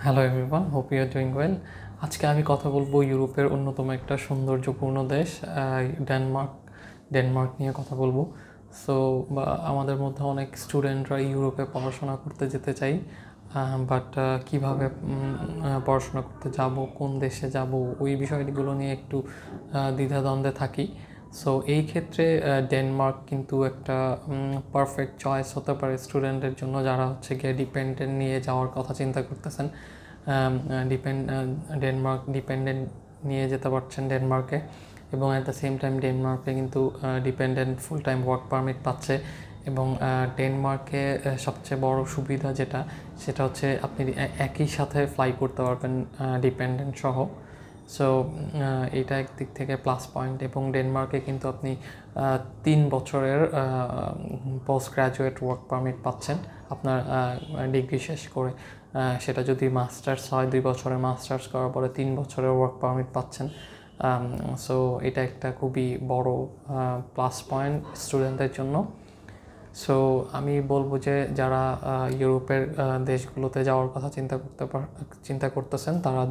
Hello everyone, hope you are doing well. আজকে আমি কথা বলবো ইউরোপের অন্যতম একটা সৌন্দর্যপূর্ণ দেশ ডেনমার্ক। ডেনমার্ক নিয়ে কথা বলবো। সো আমাদের মধ্যে অনেক স্টুডেন্টরা ইউরোপে পড়াশোনা করতে যেতে চাই, বাট কীভাবে পড়াশোনা করতে যাব, কোন দেশে যাব, ওই বিষয়গুলো নিয়ে একটু দ্বিধাদ্বন্দ্বে থাকি। সো এই ক্ষেত্রে ডেনমার্ক কিন্তু একটা পারফেক্ট চয়েস হতে পারে স্টুডেন্টের জন্য, যারা হচ্ছে গিয়ে ডিপেন্ডেন্ট নিয়ে যাওয়ার কথা চিন্তা করতেছেন। ডিপেন্ডেন্ট নিয়ে যেতে পারছেন ডেনমার্কে, এবং অ্যাট দ্য সেম টাইম ডেনমার্কে কিন্তু dependent full time work permit পাচ্ছে। এবং ডেনমার্কে সবচেয়ে বড় সুবিধা সেটা হচ্ছে আপনি একই সাথে ফ্লাই করতে পারবেন ডিপেন্ডেন্ট সহ। সো এটা একদিক থেকে প্লাস পয়েন্ট। এবং ডেনমার্কে কিন্তু আপনি 3 বছরের পোস্ট গ্র্যাজুয়েট ওয়ার্ক পারমিট পাচ্ছেন আপনার ডিগ্রি শেষ করে। সেটা যদি মাস্টার্স হয়, 2 বছরের মাস্টার্স করার পরে 3 বছরের ওয়ার্ক পারমিট পাচ্ছেন। সো এটা একটা খুবই বড় প্লাস পয়েন্ট স্টুডেন্টদের জন্য। সো আমি বলবো যে যারা ইউরোপের দেশগুলোতে যাওয়ার কথা চিন্তা করতেছেন, তারা